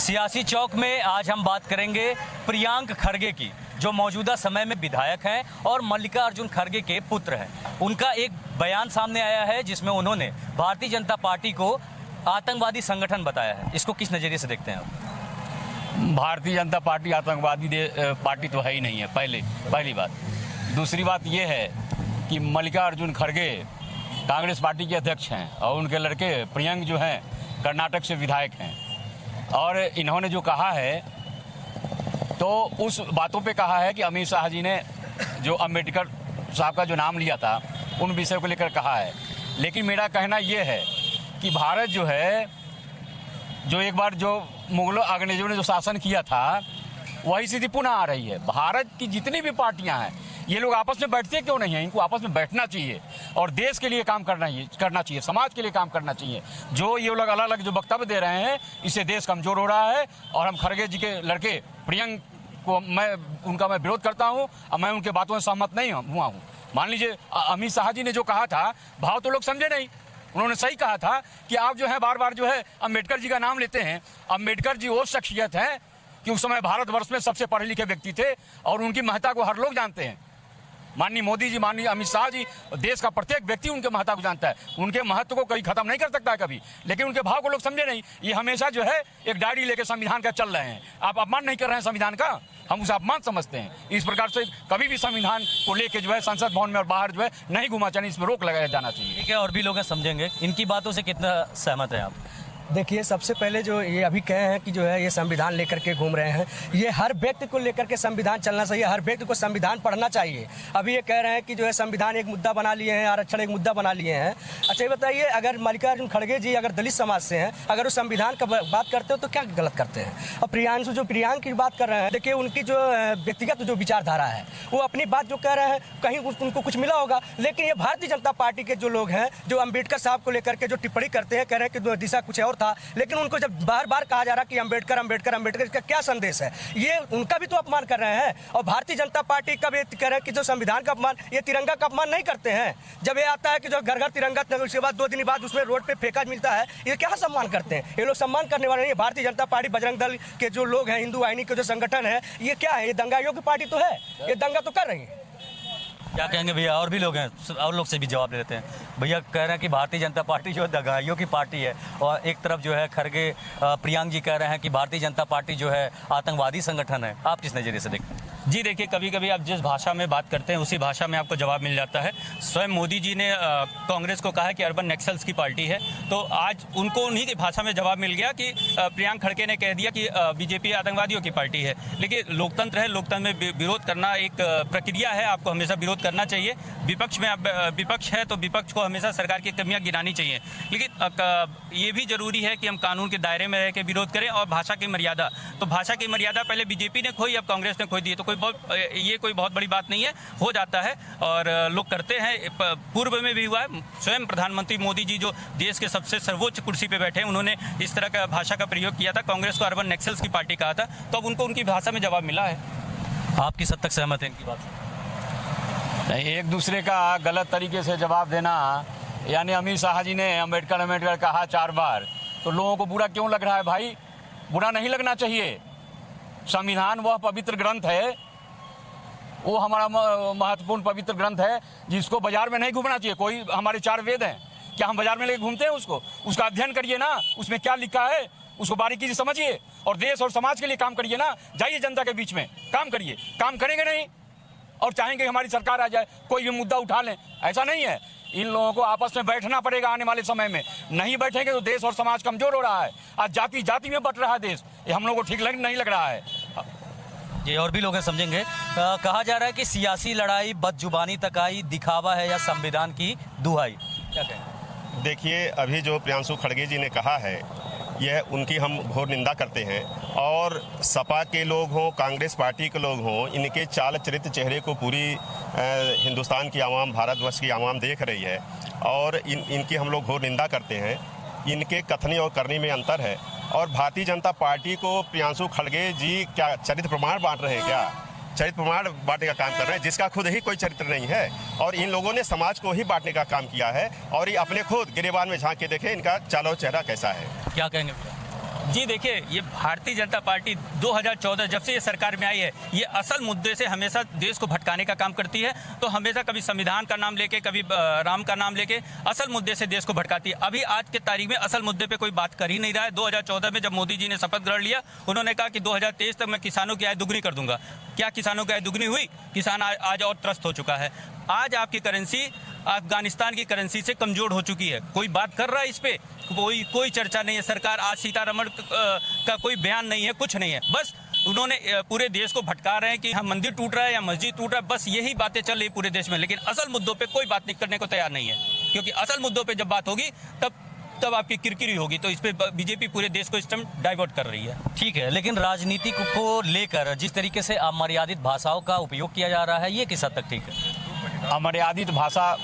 सियासी चौक में आज हम बात करेंगे प्रियांक खड़गे की, जो मौजूदा समय में विधायक हैं और मल्लिकार्जुन खड़गे के पुत्र हैं। उनका एक बयान सामने आया है जिसमें उन्होंने भारतीय जनता पार्टी को आतंकवादी संगठन बताया है। इसको किस नज़रिए से देखते हैं आप? भारतीय जनता पार्टी आतंकवादी पार्टी तो है ही नहीं है, पहली बात। दूसरी बात ये है कि मल्लिकार्जुन खड़गे कांग्रेस पार्टी के अध्यक्ष हैं और उनके लड़के प्रियंक जो हैं कर्नाटक से विधायक हैं। और इन्होंने जो कहा है तो उस बातों पे कहा है कि अमित शाह जी ने जो अम्बेडकर साहब का जो नाम लिया था उन विषयों को लेकर कहा है। लेकिन मेरा कहना ये है कि भारत जो है, जो एक बार जो मुगलों अंग्रेजों ने जो शासन किया था वही स्थिति पुनः आ रही है। भारत की जितनी भी पार्टियां हैं, ये लोग आपस में बैठते क्यों नहीं हैं? इनको आपस में बैठना चाहिए और देश के लिए काम करना चाहिए, समाज के लिए काम करना चाहिए। जो ये लोग अलग अलग जो वक्तव्य दे रहे हैं, इससे देश कमजोर हो रहा है। और हम खड़गे जी के लड़के प्रियंक को उनका मैं विरोध करता हूँ और मैं उनके बातों से सहमत नहीं हुआ हूँ। मान लीजिए अमित शाह जी ने जो कहा था, भाव तो लोग समझे नहीं। उन्होंने सही कहा था कि आप जो है बार बार जो है अम्बेडकर जी का नाम लेते हैं। अम्बेडकर जी वो शख्सियत है कि उस समय भारतवर्ष में सबसे पढ़े लिखे व्यक्ति थे और उनकी महत्ता को हर लोग जानते हैं। माननीय मोदी जी, माननीय अमित शाह जी, देश का प्रत्येक व्यक्ति उनके महत्व को जानता है। उनके महत्व को कभी खत्म नहीं कर सकता है कभी, लेकिन उनके भाव को लोग समझे नहीं। ये हमेशा जो है एक डायरी लेके संविधान का चल रहे हैं। आप अपमान नहीं कर रहे हैं संविधान का, हम उसे अपमान समझते हैं। इस प्रकार से कभी भी संविधान को लेके जो है संसद भवन में और बाहर जो है नहीं घुमा चाहिए, इसमें रोक लगाया जाना चाहिए। ठीक है, और भी लोग समझेंगे। इनकी बातों से कितना सहमत है आप? देखिए, सबसे पहले जो ये अभी कहे हैं कि जो है ये संविधान लेकर के घूम रहे हैं, ये हर व्यक्ति को लेकर के संविधान चलना चाहिए, हर व्यक्ति को संविधान पढ़ना चाहिए। अभी ये कह रहे हैं कि जो है संविधान एक मुद्दा बना लिए हैं, आरक्षण एक मुद्दा बना लिए हैं। अच्छा ये बताइए, अगर मल्लिकार्जुन खड़गे जी अगर दलित समाज से हैं, अगर वो संविधान का बात करते हो तो क्या गलत करते हैं? और प्रियांक की बात कर रहे हैं, देखिए उनकी जो व्यक्तिगत जो विचारधारा है, वो अपनी बात जो कह रहे हैं कहीं उनको कुछ मिला होगा। लेकिन ये भारतीय जनता पार्टी के जो लोग हैं, जो अम्बेडकर साहब को लेकर के जो टिप्पणी करते हैं, कह रहे हैं कि दिशा कुछ और था, लेकिन उनको जब बार बार कहा जा रहा कि अम्बेडकर अम्बेडकर अम्बेडकर, इसका क्या संदेश है? ये उनका भी तो अपमान कर रहे हैं। और भारतीय जनता पार्टी का भी कह रहे हैं कि जो संविधान का अपमान, ये तिरंगा का अपमान नहीं करते हैं। जब ये आता है कि जो घर घर तिरंगा, उसके बाद 2 दिन बाद उसमें रोड पे फेंका मिलता है, ये क्या सम्मान करते हैं? ये लोग सम्मान करने वाले नहीं। भारतीय जनता पार्टी, बजरंग दल के जो लोग हैं, हिंदू वाहिनी के जो संगठन है, ये क्या है? ये दंगाइयों की पार्टी तो है, ये दंगा तो कर रही है। क्या कहेंगे भैया? और भी लोग हैं, और लोग से भी जवाब दे देते हैं। भैया कह रहे हैं कि भारतीय जनता पार्टी जो है दगाइयों की पार्टी है, और एक तरफ जो है खड़गे प्रियांक जी कह रहे हैं कि भारतीय जनता पार्टी जो है आतंकवादी संगठन है। आप किस नज़रिए से देखते हैं? जी देखिए, कभी कभी आप जिस भाषा में बात करते हैं उसी भाषा में आपको जवाब मिल जाता है। स्वयं मोदी जी ने कांग्रेस को कहा है कि अर्बन नक्सल्स की पार्टी है, तो आज उनको उन्हीं की भाषा में जवाब मिल गया कि प्रियांक खड़गे ने कह दिया कि बीजेपी आतंकवादियों की पार्टी है। लेकिन लोकतंत्र है, लोकतंत्र में विरोध करना एक प्रक्रिया है, आपको हमेशा विरोध करना चाहिए। विपक्ष में आप विपक्ष है तो विपक्ष को हमेशा सरकार की कमियाँ गिनानी चाहिए। लेकिन ये भी जरूरी है कि हम कानून के दायरे में रह के विरोध करें। और भाषा की मर्यादा, तो भाषा की मर्यादा पहले बीजेपी ने खोई, अब कांग्रेस ने खोई दी, तो ये कोई बहुत बड़ी बात नहीं है, हो जाता है और लोग करते हैं। पूर्व में भी हुआ है, स्वयं प्रधानमंत्री मोदी जी जो देश के सबसे सर्वोच्च कुर्सी पे बैठे हैं, उन्होंने इस तरह का भाषा का प्रयोग किया था, कांग्रेस को अर्बन नक्सल्स की पार्टी कहा था, तो अब उनको उनकी भाषा में जवाब मिला है। आप किस हद तक सहमत हैं इनकी बात से? एक दूसरे का गलत तरीके से जवाब देना, यानी अमित शाह जी ने अम्बेडकर कहा 4 बार, तो लोगों को बुरा क्यों लग रहा है? भाई, बुरा नहीं लगना चाहिए। संविधान वह पवित्र ग्रंथ है, वो हमारा महत्वपूर्ण पवित्र ग्रंथ है, जिसको बाजार में नहीं घूमना चाहिए। कोई हमारे 4 वेद हैं, क्या हम बाजार में लेके घूमते हैं उसको? उसका अध्ययन करिए ना, उसमें क्या लिखा है उसको बारीकी से समझिए और देश और समाज के लिए काम करिए ना। जाइए जनता के बीच में काम करिए। काम करेंगे नहीं और चाहेंगे हमारी सरकार आ जाए, कोई भी मुद्दा उठा लें, ऐसा नहीं है। इन लोगों को आपस में बैठना पड़ेगा आने वाले समय में। नहीं बैठेंगे तो देश और समाज कमजोर हो रहा है। आज जाति जाति में बट रहा है देश, ये हम लोगों को ठीक नहीं लग रहा है। ये और भी लोग समझेंगे। कहा जा रहा है कि सियासी लड़ाई बदजुबानी तक आई, दिखावा है या संविधान की दुहाई, क्या कहें? देखिए, अभी जो प्रियांशु खड़गे जी ने कहा है, यह उनकी हम घोर निंदा करते हैं। और सपा के लोग हों, कांग्रेस पार्टी के लोग हों, इनके चाल चरित्र चेहरे को पूरी हिंदुस्तान की आवाम, भारतवर्ष की आवाम देख रही है और इनकी हम लोग घोर निंदा करते हैं। इनके कथनी और करनी में अंतर है। और भारतीय जनता पार्टी को प्रियांशु खड़गे जी क्या चरित्र प्रमाण बांट रहे हैं? क्या चरित्र प्रमाण बांटने का काम कर रहे हैं, जिसका खुद ही कोई चरित्र नहीं है। और इन लोगों ने समाज को ही बांटने का काम किया है। और ये अपने खुद गिरेबान में झांक के देखें इनका चालो चेहरा कैसा है। क्या कहेंगे? जी देखिए, ये भारतीय जनता पार्टी 2014 जब से ये सरकार में आई है, ये असल मुद्दे से हमेशा देश को भटकाने का काम करती है। तो हमेशा कभी संविधान का नाम लेके, कभी राम का नाम लेके असल मुद्दे से देश को भटकाती है। अभी आज के तारीख में असल मुद्दे पे कोई बात कर ही नहीं रहा है। 2014 में जब मोदी जी ने शपथ ग्रहण लिया, उन्होंने कहा कि 2023 तक मैं किसानों की आय दुगनी कर दूंगा। क्या किसानों की आय दुगनी हुई? किसान आज और त्रस्त हो चुका है। आज आपकी करेंसी अफगानिस्तान की करेंसी से कमजोर हो चुकी है। कोई बात कर रहा है इस पे? कोई चर्चा नहीं है। सरकार आज सीतारमण का कोई बयान नहीं है, कुछ नहीं है। बस उन्होंने पूरे देश को भटका रहे हैं कि हम मंदिर टूट रहा है या मस्जिद टूट रहा है, बस यही बातें चल रही पूरे देश में। लेकिन असल मुद्दों पे कोई बात नहीं करने को तैयार नहीं है, क्योंकि असल मुद्दों पे जब बात होगी तब आपकी किरकिरी होगी। तो इस पे बीजेपी पूरे देश को इस टाइम डाइवर्ट कर रही है। ठीक है, लेकिन राजनीति को लेकर जिस तरीके से अमर्यादित भाषाओं का उपयोग किया जा रहा है, ये किस हद तक ठीक है? अमर्यादित भाषा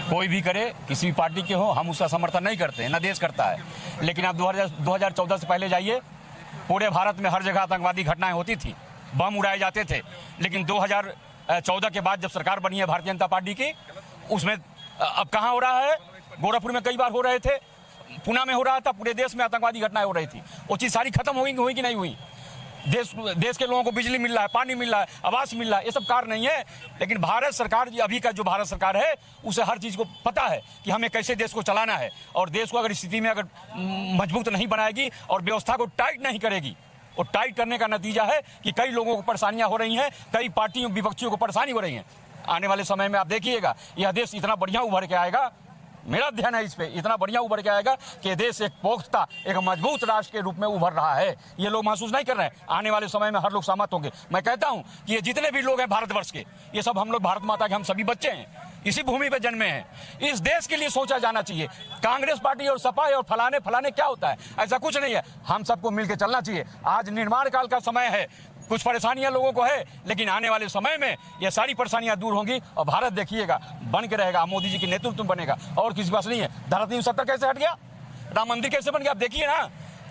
कोई भी करे, किसी भी पार्टी के हो, हम उसका समर्थन नहीं करते हैं, न देश करता है। लेकिन आप 2014 से पहले जाइए, पूरे भारत में हर जगह आतंकवादी घटनाएं होती थी, बम उड़ाए जाते थे। लेकिन 2014 के बाद जब सरकार बनी है भारतीय जनता पार्टी की, उसमें अब कहाँ हो रहा है? गोरखपुर में कई बार हो रहे थे, पुणे में हो रहा था, पूरे देश में आतंकवादी घटनाएं हो रही थी। वो चीज़ सारी खत्म हुई कि नहीं हुई? देश के लोगों को बिजली मिल रहा है, पानी मिल रहा है, आवास मिल रहा है, ये सब कार्य नहीं है। लेकिन भारत सरकार, अभी का जो भारत सरकार है, उसे हर चीज़ को पता है कि हमें कैसे देश को चलाना है। और देश को अगर स्थिति में अगर मजबूत नहीं बनाएगी और व्यवस्था को टाइट नहीं करेगी, और टाइट करने का नतीजा है कि कई लोगों को परेशानियां हो रही हैं, कई पार्टियों विपक्षियों को परेशानी हो रही है। आने वाले समय में आप देखिएगा, यह देश इतना बढ़िया उभर के आएगा, मेरा ध्यान है इस पे, इतना बढ़िया उभर के आएगा कि देश एक पुख्ता, एक मजबूत राष्ट्र के रूप में उभर रहा है। ये लोग महसूस नहीं कर रहे हैं। आने वाले समय में हर लोग सहमत होंगे। मैं कहता हूं कि ये जितने भी लोग हैं भारतवर्ष के, ये सब हम लोग भारत माता के हम सभी बच्चे हैं, इसी भूमि पे जन्मे हैं। इस देश के लिए सोचा जाना चाहिए। कांग्रेस पार्टी और सपा और फलाने क्या होता है, ऐसा कुछ नहीं है। हम सबको मिलकर चलना चाहिए। आज निर्माण काल का समय है, कुछ परेशानियां लोगों को है, लेकिन आने वाले समय में ये सारी परेशानियां दूर होंगी और भारत देखिएगा बन के रहेगा, मोदी जी के नेतृत्व में बनेगा। और किसी पास नहीं है। धारा 370 कैसे हट गया? राम मंदिर कैसे बन गया? आप देखिए ना,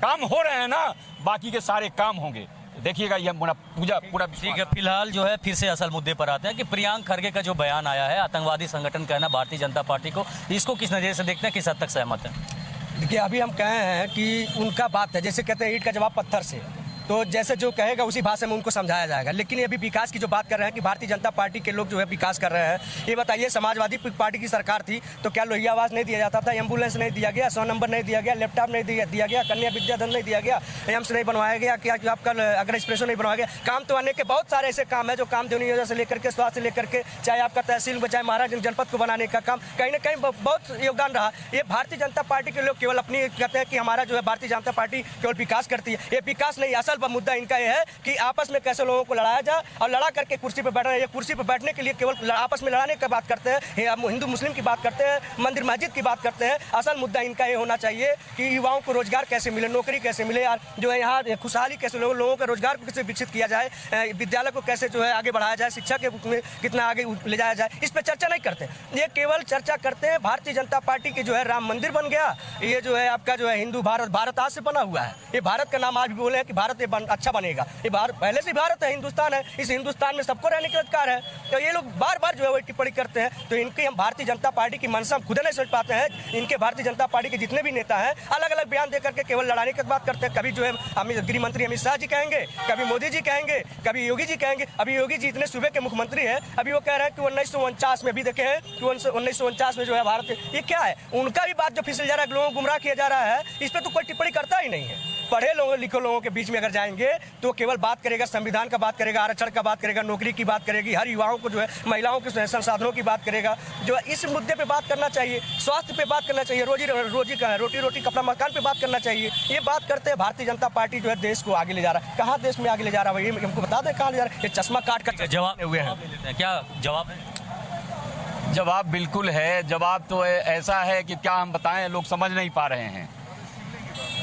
काम हो रहे हैं ना, बाकी के सारे काम होंगे। देखिएगा ये पूरा ठीक है। फिलहाल जो है फिर से असल मुद्दे पर आते हैं कि प्रियंक खरगे का जो बयान आया है, आतंकवादी संगठन कहना भारतीय जनता पार्टी को, इसको किस नज़रिए से देखते हैं, किस हद तक सहमत है? देखिए, अभी हम कहे हैं कि उनका बात है, जैसे कहते हैं ईंट का जवाब पत्थर से, तो जैसे जो कहेगा उसी भाषा में उनको समझाया जाएगा। लेकिन ये अभी विकास की जो बात कर रहे हैं कि भारतीय जनता पार्टी के लोग जो है विकास कर रहे हैं, ये बताइए, समाजवादी पार्टी की सरकार थी तो क्या लोहिया आवास नहीं दिया जाता था, एम्बुलेंस नहीं दिया गया, 100 नंबर नहीं दिया गया, लैपटॉप नहीं दिया गया, कन्या विद्याधन नहीं दिया गया, एम्स नहीं बनवाया गया, क्या आपका अगर एक्सप्रेसो नहीं बनवाया गया? काम तो आने के बहुत सारे ऐसे काम है जो काम देने योजना से लेकर के, स्वास्थ्य से लेकर के, चाहे आपका तहसील, चाहे महाराज जनपद को बनाने का काम, कहीं ना कहीं बहुत योगदान रहा। ये भारतीय जनता पार्टी के लोग केवल अपनी कहते हैं कि हमारा जो है भारतीय जनता पार्टी केवल विकास करती है। ये विकास नहीं, असल मुद्दा इनका ये है कि आपस में कैसे लोगों को लड़ाया जाए और लड़ा करके कुर्सी पर बैठना। ये कुर्सी पर बैठने के लिए केवल आपस में लड़ाने की बात करते हैं, हिंदू मुस्लिम की बात करते हैं, मंदिर मस्जिद की बात करते हैं। असल मुद्दा इनका ये होना चाहिए कि युवाओं को रोजगार कैसे मिले, नौकरी कैसे मिले, जो है यहाँ खुशहाली कैसे, लोगों का रोजगार को कैसे विकसित किया जाए, विद्यालय को कैसे जो है आगे बढ़ाया जाए, शिक्षा के में कितना आगे ले जाया जाए, इस पर चर्चा नहीं करते। ये केवल चर्चा करते हैं भारतीय जनता पार्टी की जो है राम मंदिर बन गया, ये जो है आपका जो है हिंदू भारत आज से बना हुआ है। ये भारत का नाम आज भी बोले हैं कि भारत अच्छा बनेगा। ये भारत पहले से भारत है, हिंदुस्तान है, इस हिंदुस्तान में सबको रहने का अधिकार है। तो ये लोग बार बार जो है वो टिप्पणी करते हैं, तो इनकी हम भारतीय जनता पार्टी की मंशा हम खुद नहीं समझ पाते हैं। इनके भारतीय जनता पार्टी के जितने भी नेता हैं अलग अलग बयान देकर के केवल लड़ाने की बात करते हैं। कभी जो है गृह मंत्री अमित शाह जी कहेंगे, कभी मोदी जी कहेंगे, कभी योगी जी कहेंगे। अभी योगी जी इतने सूबे के मुख्यमंत्री हैं, अभी वो कह रहे हैं कि 1949 में भी देखे हैं कि 1949 में जो है भारत, ये क्या है? उनका भी बात जो फिसल जा रहा है, लोगों को गुमराह किया जा रहा है, इस पर तो कोई टिप्पणी करता ही नहीं है। पढ़े लोगों लिखे लोगों के बीच में अगर जाएंगे तो केवल बात करेगा संविधान का, बात करेगा आरक्षण का, बात करेगा नौकरी की, बात करेगी हर युवाओं को जो है महिलाओं के संसाधनों की बात करेगा। जो है इस मुद्दे पे बात करना चाहिए, स्वास्थ्य पे बात करना चाहिए, रोटी कपड़ा मकान पे बात करना चाहिए। ये बात करते हैं भारतीय जनता पार्टी जो है देश को आगे ले जा रहा है। कहाँ देश में आगे ले जा रहा है ये हमको बता दें, कहाँ ले जा रहा है? ये चश्मा काट कर जवाब हुए हैं, क्या जवाब है? जवाब बिल्कुल है। जवाब तो ऐसा है कि क्या हम बताएं, लोग समझ नहीं पा रहे हैं।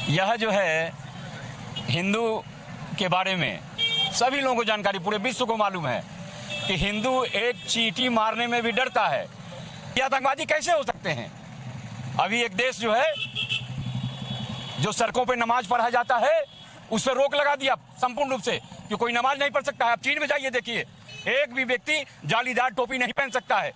यह जो है हिंदू के बारे में सभी लोगों को जानकारी, पूरे विश्व को मालूम है कि हिंदू एक चींटी मारने में भी डरता है। ये आतंकवादी कैसे हो सकते हैं? अभी एक देश जो है, जो सड़कों पे नमाज पढ़ा जाता है, उस पर रोक लगा दिया संपूर्ण रूप से कि कोई नमाज नहीं पढ़ सकता है। आप चीन में जाइए, देखिए, एक भी व्यक्ति जालीदार टोपी नहीं पहन सकता है।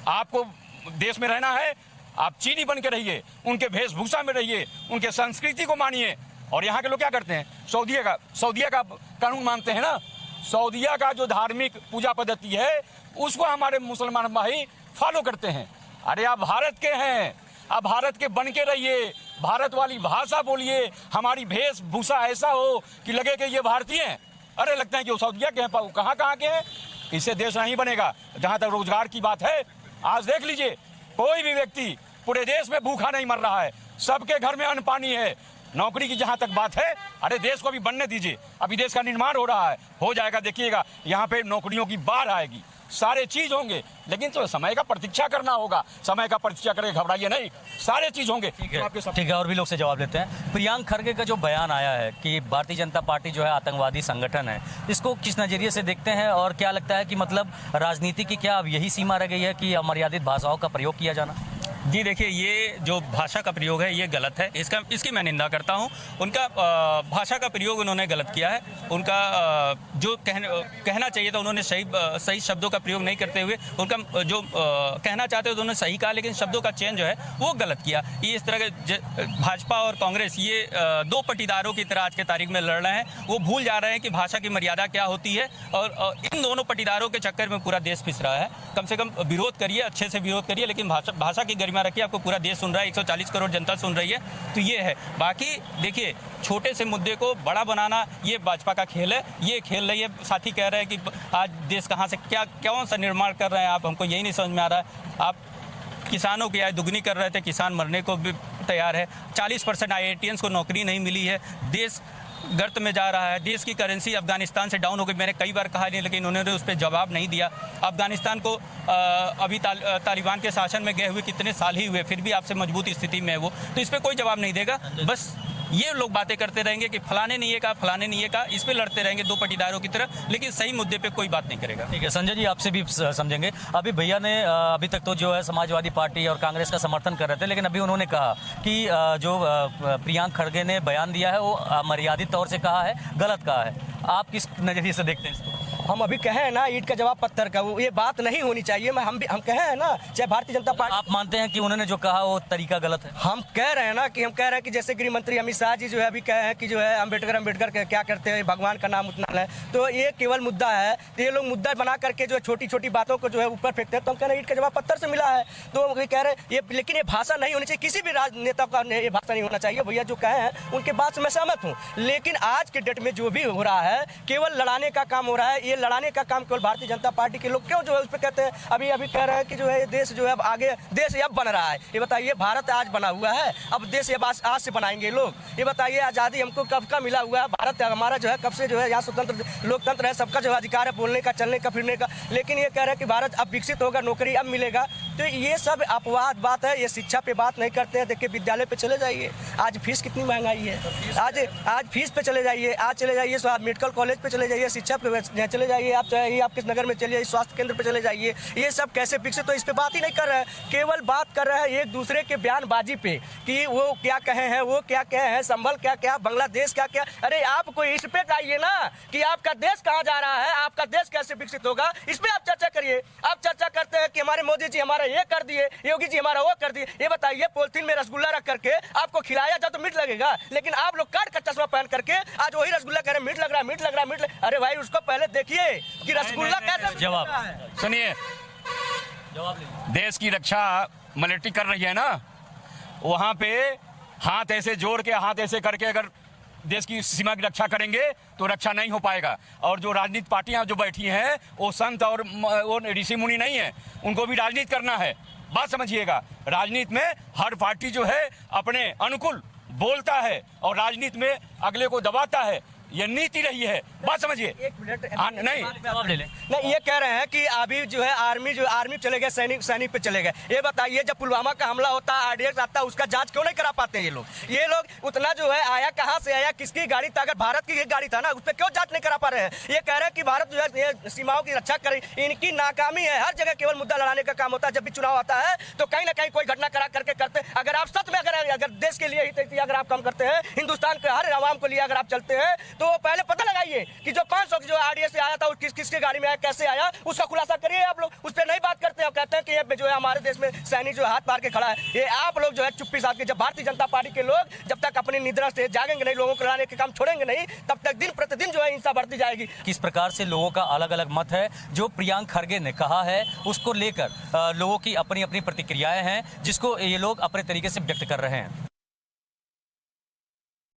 आपको देश में रहना है आप चीनी बन के रहिए, उनके वेशभूषा में रहिए, उनके संस्कृति को मानिए। और यहाँ के लोग क्या करते हैं, सऊदिया का कानून मानते हैं ना। सऊदिया का जो धार्मिक पूजा पद्धति है उसको हमारे मुसलमान भाई फॉलो करते हैं। अरे आप भारत के हैं, आप भारत के बन के रहिए, भारत वाली भाषा बोलिए, हमारी वेशभूषा ऐसा हो कि लगे कि ये भारतीय हैं। अरे लगता है कि वो सऊदिया के हैं, कहाँ के हैं। इससे देश नहीं बनेगा। जहाँ तक रोजगार की बात है, आज देख लीजिए, कोई भी व्यक्ति पूरे देश में भूखा नहीं मर रहा है, सबके घर में अन्न पानी है। नौकरी की जहाँ तक बात है, अरे देश को अभी बनने दीजिए, अभी देश का निर्माण हो रहा है, हो जाएगा, देखिएगा यहाँ पे नौकरियों की बाढ़ आएगी, सारे चीज होंगे। लेकिन तो समय का प्रतीक्षा करना होगा, समय का प्रतीक्षा करके घबराइए नहीं, सारे चीज होंगे। ठीक है, और भी लोग से जवाब लेते हैं। प्रियांक खड़गे का जो बयान आया है कि भारतीय जनता पार्टी जो है आतंकवादी संगठन है, इसको किस नजरिए से देखते हैं और क्या लगता है कि मतलब राजनीति की क्या अब यही सीमा रह गई है कि अमर्यादित भाषाओं का प्रयोग किया जाना? जी देखिए, ये जो भाषा का प्रयोग है ये गलत है, इसकी मैं निंदा करता हूँ। उनका भाषा का प्रयोग उन्होंने गलत किया है। उनका जो कहना चाहिए था उन्होंने सही शब्दों का प्रयोग नहीं करते हुए उनका जो कहना चाहते थे उन्होंने सही कहा, लेकिन शब्दों का चेंज जो है वो गलत किया। ये इस तरह के भाजपा और कांग्रेस ये दो पटीदारों की तरह आज के तारीख में लड़ रहे हैं। वो भूल जा रहे हैं कि भाषा की मर्यादा क्या होती है, और इन दोनों पटीदारों के चक्कर में पूरा देश पिस रहा है। कम से कम विरोध करिए, अच्छे से विरोध करिए, लेकिन भाषा की गरिमा रखिए। आपको पूरा देश सुन रहा है, 140 करोड़ जनता सुन रही है, तो ये है। बाकी देखिए, छोटे से मुद्दे को बड़ा बनाना ये भाजपा का खेल है, ये खेल रही है। साथी कह रहे हैं कि आज देश कहाँ से कौन सा निर्माण कर रहे हैं आप, हमको यही नहीं समझ में आ रहा है। आप किसानों की आय दुगनी कर रहे थे, किसान मरने को भी तैयार है। 40% IITians को नौकरी नहीं मिली है, देश गर्त में जा रहा है। देश की करेंसी अफगानिस्तान से डाउन हो गई, मैंने कई बार कहा नहीं, लेकिन उन्होंने उस पर जवाब नहीं दिया। अफगानिस्तान को अभी तालिबान के शासन में गए हुए कितने साल ही हुए, फिर भी आपसे मजबूत स्थिति में है वो, तो इस पर कोई जवाब नहीं देगा। बस ये लोग बातें करते रहेंगे कि फलाने नहीं है कहा, फलाने नहीं है कहा, इस पे लड़ते रहेंगे दो पटीदारों की तरह, लेकिन सही मुद्दे पे कोई बात नहीं करेगा। ठीक है संजय जी, आपसे भी समझेंगे। अभी भैया ने अभी तक तो जो है समाजवादी पार्टी और कांग्रेस का समर्थन कर रहे थे, लेकिन अभी उन्होंने कहा कि जो प्रियांक खड़गे ने बयान दिया है वो मर्यादित तौर से कहा है, गलत कहा है। आप किस नजरिए से देखते हैं इसको? हम अभी कहे हैं ना, ईंट का जवाब पत्थर का, वो ये बात नहीं होनी चाहिए। हम कहे हैं ना, चाहे भारतीय जनता पार्टी। आप मानते हैं कि उन्होंने जो कहा वो तरीका गलत है? हम कह रहे हैं ना कि जैसे गृह मंत्री अमित शाह जी जो है अभी कहे हैं कि जो है अम्बेडकर क्या करते हैं, भगवान का नाम उतना है, तो ये केवल मुद्दा है। तो ये लोग मुद्दा बना करके जो है छोटी छोटी बातों को जो है ऊपर फेंकते हैं। तो हम कह रहे हैं ईंट का जवाब पत्थर से मिला है, तो हम कह रहे हैं ये, लेकिन ये भाषा नहीं होनी चाहिए, किसी भी राजनेता का ये भाषा नहीं होना चाहिए। भैया जो कहे हैं उनके बात से मैं सहमत हूँ, लेकिन आज के डेट में जो भी हो रहा है केवल लड़ाने का काम हो रहा है। ये लड़ाने का काम भारतीय जनता पार्टी के लोग क्यों जो है उस पर कहते हैं, अभी कह रहे हैं कि जो है देश जो है अब आगे, देश अब बन रहा है। ये बताइए, भारत आज बना हुआ है, अब देश अब आज से बनाएंगे लोग। ये बताइए, आज़ादी हमको कब का मिला हुआ है, भारत हमारा जो है कब से जो है यहाँ स्वतंत्र लोकतंत्र है, सबका जो अधिकार है बोलने का, चलने का, फिरने का। लेकिन ये कह रहे हैं कि भारत अब विकसित होगा, नौकरी अब मिलेगा। तो ये सब अपवाद बात है, ये शिक्षा पे बात नहीं करते हैं। देखिए विद्यालय पे चले जाइए, आज फीस कितनी महंगाई है, आज फीस पे चले जाइए, आज चले जाइए मेडिकल कॉलेज पे चले जाइए, शिक्षा पे चले जाइए, आप चाहे आप किस नगर में चले जाइए, स्वास्थ्य केंद्र पे चले जाइए। ये सब कैसे विकसित, तो इस पे बात ही नहीं कर रहे हैं, केवल बात कर रहे हैं एक दूसरे के बयानबाजी पे कि वो क्या कहे हैं, वो क्या कहे हैं, संभल क्या, बांग्लादेश क्या। अरे आप कोई इस पे आइए ना कि आपका देश कहाँ जा रहा है, आपका देश कैसे विकसित होगा, इस पे आप चर्चा करिए। आप चर्चा करते हैं कि हमारे मोदी जी हमारा ये कर दिए, योगी जी हमारा वो कर दिए। ये बताइए, पॉलिथीन में रसगुल्ला रख करके आपको खिलाया जाए तो मीठ लगेगा, लेकिन आप लोग काट का चश्मा पहन करके आज वही रसगुल्ला कह रहे मीठ लग रहा है। अरे भाई उसको पहले देखिए कि रसगुल्ला कैसे। जवाब सुनिए, देश की रक्षा मिलिट्री कर रही है ना, वहां पे हाथ ऐसे जोड़ के, हाथ ऐसे करके अगर देश की सीमा की रक्षा करेंगे तो रक्षा नहीं हो पाएगा। और जो राजनीतिक पार्टियां जो बैठी हैं वो संत और वो ऋषि मुनि नहीं है, उनको भी राजनीति करना है। बात समझिएगा, राजनीति में हर पार्टी जो है अपने अनुकूल बोलता है और राजनीति में अगले को दबाता है, ये नीति रही है। बात समझिए। एक मिनट नहीं, ये कह रहे हैं कि अभी जो है आर्मी चले गए, सैनिक पे चले गए। ये बताइए, जब पुलवामा का हमला होता है, RDX आता है, उसका जांच क्यों नहीं करा पाते ये लोग उतना जो है आया कहाँ से आया, किसकी गाड़ी था, अगर भारत की गाड़ी था ना, उस पर क्यों जांच नहीं करा पा रहे हैं। ये कह रहे हैं कि भारत जो है सीमाओं की रक्षा करे, इनकी नाकामी है। हर जगह केवल मुद्दा लड़ाने का काम होता है। जब भी चुनाव आता है तो कहीं ना कहीं कोई घटना करा करके करते। अगर आप सच में अगर देश के लिए ही अगर आप काम करते हैं, हिंदुस्तान के हर आवाम को लिए अगर आप चलते हैं, तो तो वो पहले पता लगाइए कि जो 500 जो आरडीएस से आया था वो किसके गाड़ी में आया, कैसे आया, उसका खुलासा करिए। आप लोग उस पर नहीं बात करते हैं, कहते हैं कि ये जो है हमारे देश में सैनिक जो हाथ मार के खड़ा है। ये आप लोग जो है चुप्पी साध के, जब भारतीय जनता पार्टी के लोग जब तक अपनी निद्रा से जागेंगे नहीं, लोगों को लाने के काम छोड़ेंगे नहीं, तब तक दिन प्रतिदिन जो है हिंसा बढ़ती जाएगी। किस प्रकार से लोगों का अलग अलग मत है, जो प्रियांक खरगे ने कहा है उसको लेकर लोगों की अपनी अपनी प्रतिक्रियाएं हैं, जिसको ये लोग अपने तरीके से व्यक्त कर रहे हैं।